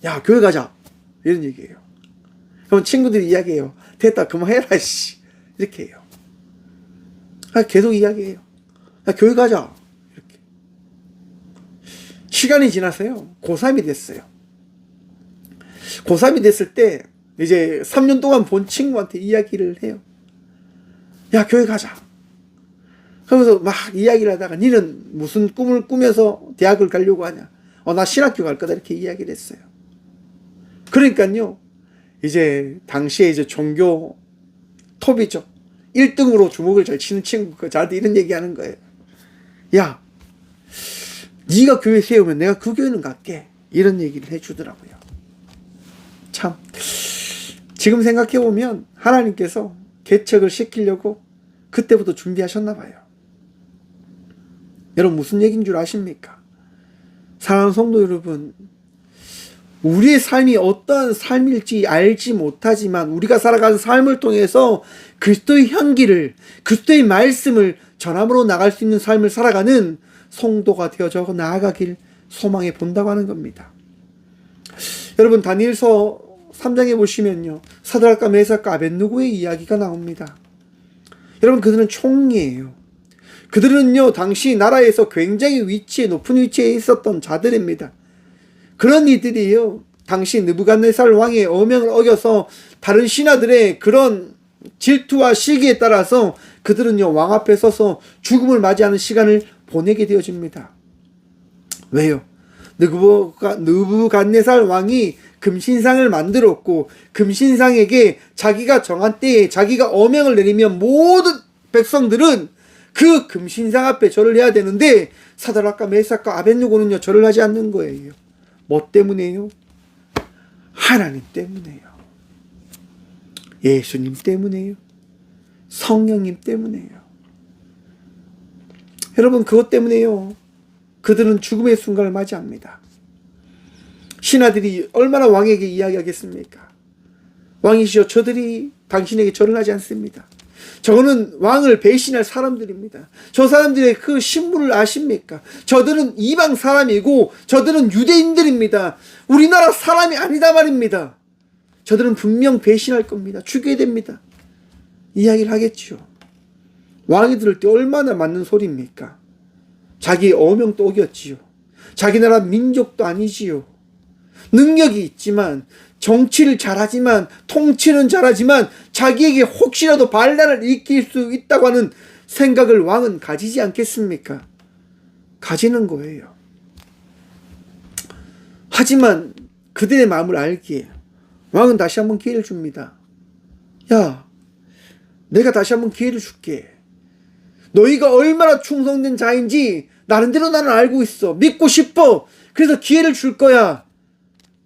야, 교회 가자. 이런 얘기해요. 그럼 친구들이 이야기해요. 됐다, 그만해라, 씨. 이렇게 해요. 계속 이야기해요. 야, 교회 가자. 이렇게. 시간이 지나서요. 고3이 됐어요. 고3이 됐을 때, 이제 3년 동안 본 친구한테 이야기를 해요. 야, 교회 가자. 그러면서 막 이야기를 하다가 니는 무슨 꿈을 꾸면서 대학을 가려고 하냐? 나 신학교 갈 거다. 이렇게 이야기를 했어요. 그러니까요, 이제 당시에 이제 종교 톱이죠. 1등으로 주먹을 잘 치는 친구가 저한테 이런 얘기하는 거예요. 야, 네가 교회 세우면 내가 그 교회는 갈게. 이런 얘기를 해주더라고요. 참, 지금 생각해보면 하나님께서 개척을 시키려고 그때부터 준비하셨나 봐요. 여러분 무슨 얘기인 줄 아십니까? 사랑하는 성도 여러분, 우리의 삶이 어떠한 삶일지 알지 못하지만 우리가 살아가는 삶을 통해서 그리스도의 향기를, 그리스도의 말씀을 전함으로 나갈 수 있는 삶을 살아가는 성도가 되어져 나아가길 소망해 본다고 하는 겁니다. 여러분 다니엘서 3장에 보시면요, 사드락과 메삭과 아벳느고의 이야기가 나옵니다. 여러분 그들은 총리예요. 그들은요 당시 나라에서 굉장히 높은 위치에 있었던 자들입니다. 그런 이들이요 당시 느부갓네살 왕의 어명을 어겨서 다른 신하들의 그런 질투와 시기에 따라서 그들은요 왕 앞에 서서 죽음을 맞이하는 시간을 보내게 되어집니다. 왜요? 느부갓네살 왕이 금신상을 만들었고 금신상에게 자기가 정한 때에 자기가 어명을 내리면 모든 백성들은 그 금신상 앞에 절을 해야 되는데 사드락과 메삭과 아벳느고는요 절을 하지 않는 거예요. 뭐 때문에요? 하나님 때문에요. 예수님 때문에요. 성령님 때문에요. 여러분 그것 때문에요 그들은 죽음의 순간을 맞이합니다. 신하들이 얼마나 왕에게 이야기하겠습니까? 왕이시여 저들이 당신에게 절을 하지 않습니다. 저거는 왕을 배신할 사람들입니다. 저 사람들의 그 신분을 아십니까? 저들은 이방 사람이고 저들은 유대인들입니다. 우리나라 사람이 아니다 말입니다. 저들은 분명 배신할 겁니다. 죽여야 됩니다. 이야기를 하겠지요. 왕이 들을 때 얼마나 맞는 소리입니까? 자기의 어명도 어겼지요. 자기 나라 민족도 아니지요. 능력이 있지만 정치를 잘하지만 통치는 잘하지만 자기에게 혹시라도 반란을 일으킬 수 있다고 하는 생각을 왕은 가지지 않겠습니까? 가지는 거예요. 하지만 그들의 마음을 알기에 왕은 다시 한번 기회를 줍니다. 야, 내가 다시 한번 기회를 줄게. 너희가 얼마나 충성된 자인지 나름대로 나는 알고 있어. 믿고 싶어. 그래서 기회를 줄 거야.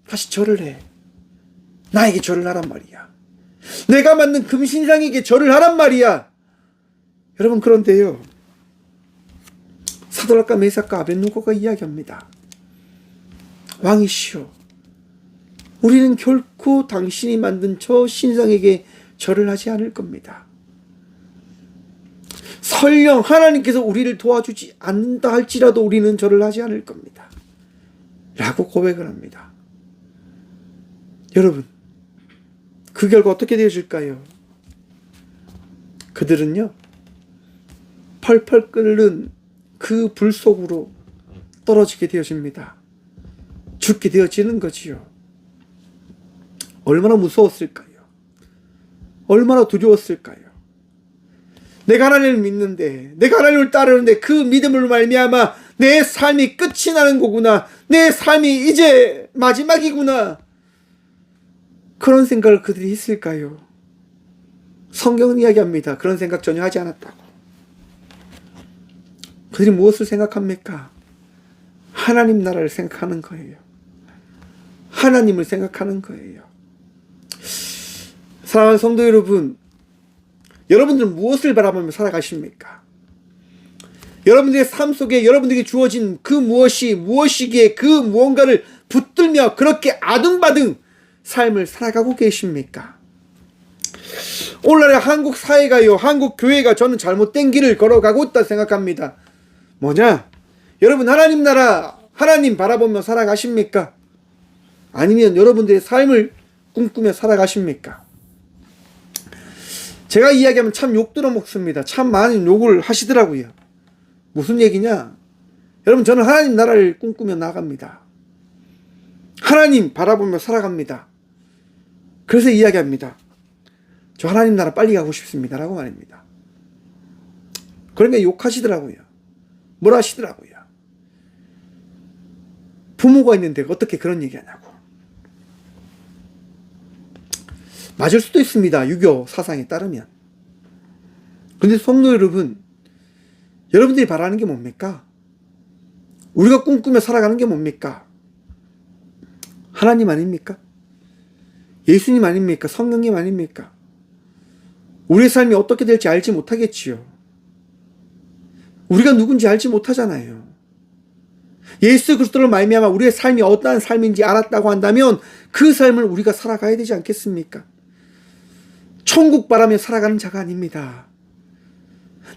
다시 절을 해. 나에게 절을 하란 말이야. 내가 만든 금신상에게 절을 하란 말이야. 여러분 그런데요 사드락과 메삭과 아벳느고가 이야기합니다. 왕이시여 우리는 결코 당신이 만든 저 신상에게 절을 하지 않을 겁니다. 설령 하나님께서 우리를 도와주지 않는다 할지라도 우리는 절을 하지 않을 겁니다. 라고 고백을 합니다. 여러분 그 결과 어떻게 되어질까요? 그들은요 펄펄 끓는 그 불 속으로 떨어지게 되어집니다. 죽게 되어지는 거지요. 얼마나 무서웠을까요? 얼마나 두려웠을까요? 내가 하나님을 믿는데 내가 하나님을 따르는데 그 믿음을 말미암아 내 삶이 끝이 나는 거구나. 내 삶이 이제 마지막이구나. 그런 생각을 그들이 했을까요? 성경은 이야기합니다. 그런 생각 전혀 하지 않았다고. 그들이 무엇을 생각합니까? 하나님 나라를 생각하는 거예요. 하나님을 생각하는 거예요. 사랑하는 성도 여러분, 여러분들은 무엇을 바라보며 살아가십니까? 여러분들의 삶 속에 여러분들에게 주어진 그 무엇이기에 그 무언가를 붙들며 그렇게 아등바등 삶을 살아가고 계십니까? 오늘날의 한국 사회가요, 한국 교회가 저는 잘못된 길을 걸어가고 있다 생각합니다. 뭐냐? 여러분 하나님 나라, 하나님 바라보며 살아가십니까? 아니면 여러분들의 삶을 꿈꾸며 살아가십니까? 제가 이야기하면 참 욕 들어먹습니다. 참 많은 욕을 하시더라고요. 무슨 얘기냐? 여러분 저는 하나님 나라를 꿈꾸며 나갑니다. 하나님 바라보며 살아갑니다. 그래서 이야기합니다. 저 하나님 나라 빨리 가고 싶습니다. 라고 말입니다. 그러니까 욕하시더라고요. 뭐라 하시더라고요. 부모가 있는데 어떻게 그런 얘기 하냐고. 맞을 수도 있습니다. 유교 사상에 따르면. 그런데 성도 여러분, 여러분들이 바라는 게 뭡니까? 우리가 꿈꾸며 살아가는 게 뭡니까? 하나님 아닙니까? 예수님 아닙니까? 성령님 아닙니까? 우리의 삶이 어떻게 될지 알지 못하겠지요. 우리가 누군지 알지 못하잖아요. 예수 그리스도를 말미암아 우리의 삶이 어떠한 삶인지 알았다고 한다면 그 삶을 우리가 살아가야 되지 않겠습니까? 천국 바라며 살아가는 자가 아닙니다.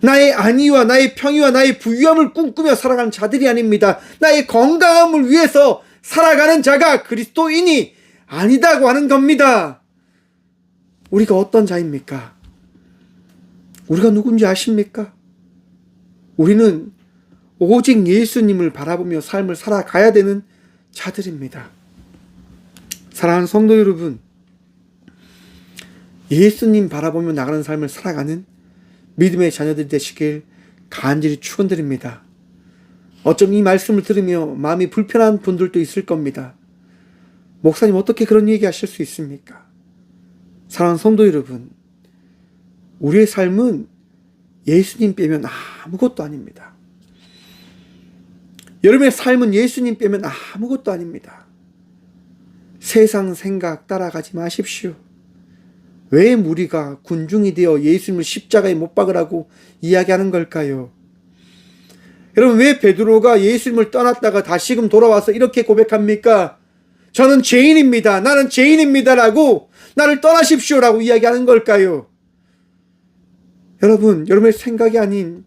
나의 안위와 나의 평의와 나의 부유함을 꿈꾸며 살아가는 자들이 아닙니다. 나의 건강함을 위해서 살아가는 자가 그리스도인이 아니다고 하는 겁니다. 우리가 어떤 자입니까? 우리가 누군지 아십니까? 우리는 오직 예수님을 바라보며 삶을 살아가야 되는 자들입니다. 사랑하는 성도 여러분, 예수님 바라보며 나가는 삶을 살아가는 믿음의 자녀들이 되시길 간절히 축원드립니다. 어쩜 이 말씀을 들으며 마음이 불편한 분들도 있을 겁니다. 목사님 어떻게 그런 얘기 하실 수 있습니까? 사랑하는 성도 여러분, 우리의 삶은 예수님 빼면 아무것도 아닙니다. 여러분의 삶은 예수님 빼면 아무것도 아닙니다. 세상 생각 따라가지 마십시오. 왜 무리가 군중이 되어 예수님을 십자가에 못 박으라고 이야기하는 걸까요? 여러분, 왜 베드로가 예수님을 떠났다가 다시금 돌아와서 이렇게 고백합니까? 저는 죄인입니다. 나는 죄인입니다라고 나를 떠나십시오라고 이야기하는 걸까요? 여러분, 여러분의 생각이 아닌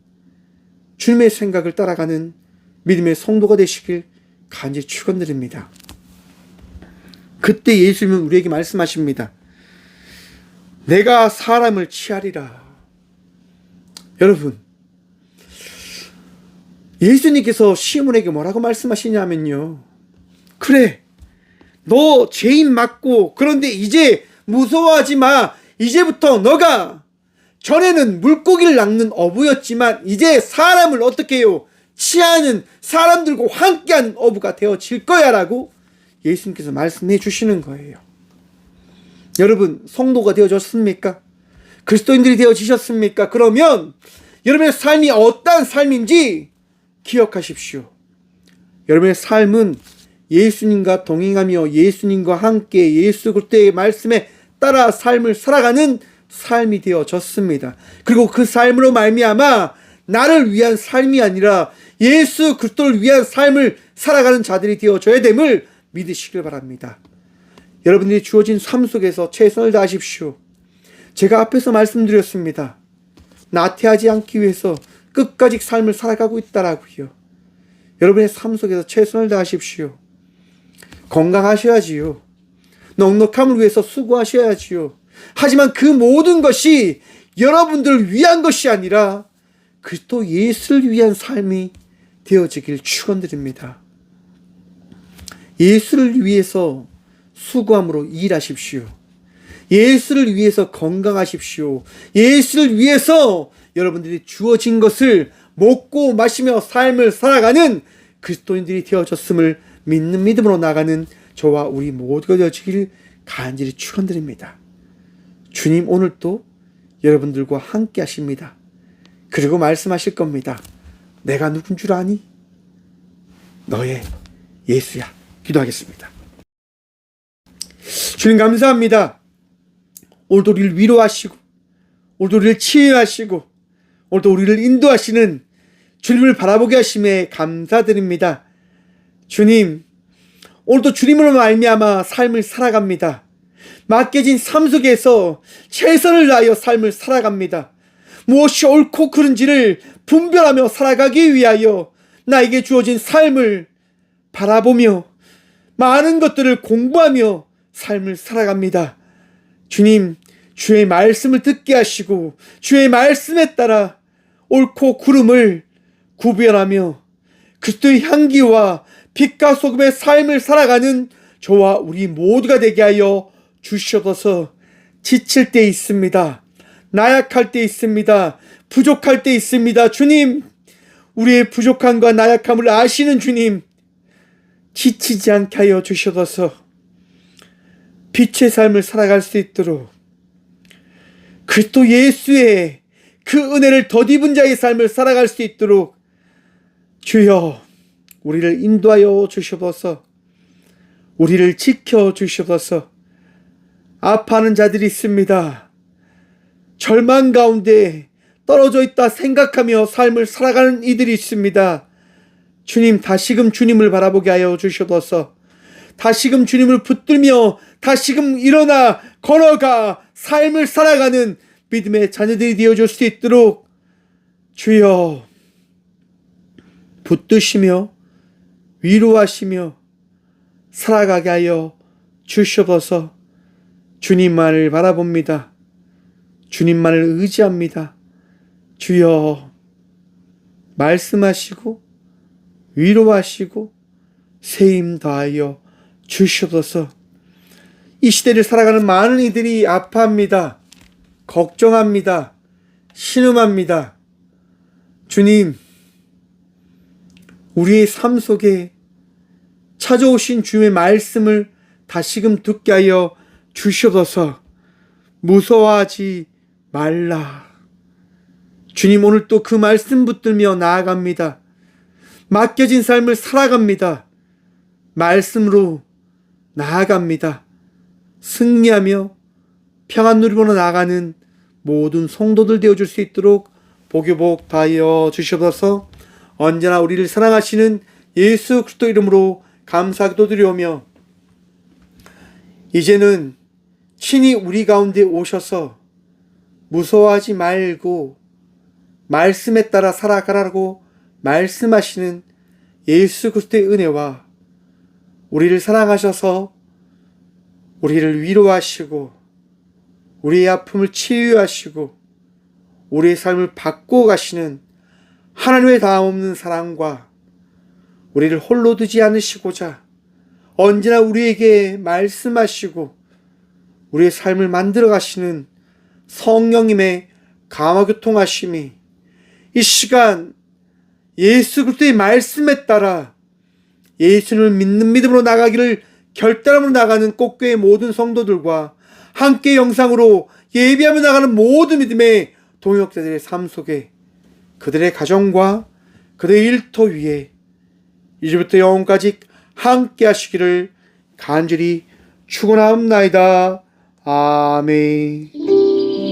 주님의 생각을 따라가는 믿음의 성도가 되시길 간절히 축원드립니다. 그때 예수님은 우리에게 말씀하십니다. 내가 사람을 취하리라. 여러분, 예수님께서 시몬에게 뭐라고 말씀하시냐면요, 그래, 너 죄인 맞고, 그런데 이제 무서워하지 마. 이제부터 너가 전에는 물고기를 낚는 어부였지만 이제 사람을 어떻게 해요? 취하는, 사람들과 함께하는 어부가 되어질 거야 라고 예수님께서 말씀해 주시는 거예요. 여러분, 성도가 되어졌습니까? 그리스도인들이 되어지셨습니까? 그러면 여러분의 삶이 어떠한 삶인지 기억하십시오. 여러분의 삶은 예수님과 동행하며 예수님과 함께 예수 그리스도의 말씀에 따라 삶을 살아가는 삶이 되어졌습니다. 그리고 그 삶으로 말미암아 나를 위한 삶이 아니라 예수 그리스도를 위한 삶을 살아가는 자들이 되어져야 됨을 믿으시길 바랍니다. 여러분들이 주어진 삶 속에서 최선을 다하십시오. 제가 앞에서 말씀드렸습니다. 나태하지 않기 위해서 끝까지 삶을 살아가고 있다라고요. 여러분의 삶 속에서 최선을 다하십시오. 건강하셔야지요. 넉넉함을 위해서 수고하셔야지요. 하지만 그 모든 것이 여러분들을 위한 것이 아니라 그리스도 예수를 위한 삶이 되어지길 축원드립니다. 예수를 위해서 수고함으로 일하십시오. 예수를 위해서 건강하십시오. 예수를 위해서 여러분들이 주어진 것을 먹고 마시며 삶을 살아가는 그리스도인들이 되어졌음을 믿는 믿음으로 나가는 저와 우리 모두가 되어지길 간절히 축원드립니다. 주님 오늘도 여러분들과 함께 하십니다. 그리고 말씀하실 겁니다. 내가 누군 줄 아니? 너의 예수야. 기도하겠습니다. 주님 감사합니다. 오늘도 우리를 위로하시고 오늘도 우리를 치유하시고 오늘도 우리를 인도하시는 주님을 바라보게 하심에 감사드립니다. 주님, 오늘도 주님으로 말미암아 삶을 살아갑니다. 맡겨진 삶 속에서 최선을 다하여 삶을 살아갑니다. 무엇이 옳고 그른지를 분별하며 살아가기 위하여 나에게 주어진 삶을 바라보며 많은 것들을 공부하며 삶을 살아갑니다. 주님, 주의 말씀을 듣게 하시고 주의 말씀에 따라 옳고 그름을 구별하며 그리스도의 향기와 빛과 소금의 삶을 살아가는 저와 우리 모두가 되게 하여 주시옵소서. 지칠 때 있습니다. 나약할 때 있습니다. 부족할 때 있습니다. 주님, 우리의 부족함과 나약함을 아시는 주님, 지치지 않게 하여 주시옵소서. 빛의 삶을 살아갈 수 있도록 그리스도 예수의 그 은혜를 덧입은 자의 삶을 살아갈 수 있도록 주여 우리를 인도하여 주시옵소서. 우리를 지켜 주시옵소서. 아파하는 자들이 있습니다. 절망 가운데 떨어져 있다 생각하며 삶을 살아가는 이들이 있습니다. 주님, 다시금 주님을 바라보게 하여 주시옵소서. 다시금 주님을 붙들며 다시금 일어나 걸어가 삶을 살아가는 믿음의 자녀들이 되어줄 수 있도록 주여 붙드시며 위로하시며 살아가게 하여 주시옵소서. 주님만을 바라봅니다. 주님만을 의지합니다. 주여 말씀하시고 위로하시고 세임 더하여 주시옵소서. 이 시대를 살아가는 많은 이들이 아파합니다. 걱정합니다. 신음합니다. 주님, 우리의 삶 속에 찾아오신 주님의 말씀을 다시금 듣게 하여 주시옵소서. 무서워하지 말라. 주님, 오늘 또 그 말씀 붙들며 나아갑니다. 맡겨진 삶을 살아갑니다. 말씀으로 나아갑니다. 승리하며 평안 누리고 나아가는 모든 성도들 되어줄 수 있도록 복유복 다하여 주시옵소서. 언제나 우리를 사랑하시는 예수 그리스도 이름으로 감사기도 드리오며 이제는 친히 우리 가운데 오셔서 무서워하지 말고 말씀에 따라 살아가라고 말씀하시는 예수 그리스도의 은혜와 우리를 사랑하셔서 우리를 위로하시고 우리의 아픔을 치유하시고 우리의 삶을 바꾸어 가시는 하나님의 다함없는 사랑과 우리를 홀로 두지 않으시고자 언제나 우리에게 말씀하시고 우리의 삶을 만들어 가시는 성령님의 감화교통하심이 이 시간 예수 그리스도의 말씀에 따라 예수를 믿는 믿음으로 나가기를 결단함으로 나가는 꽃교회 모든 성도들과 함께 영상으로 예비하며 나가는 모든 믿음의 동역자들의 삶 속에 그들의 가정과 그들의 일터 위에 이제부터 영원까지 함께 하시기를 간절히 축원하옵나이다. 아멘.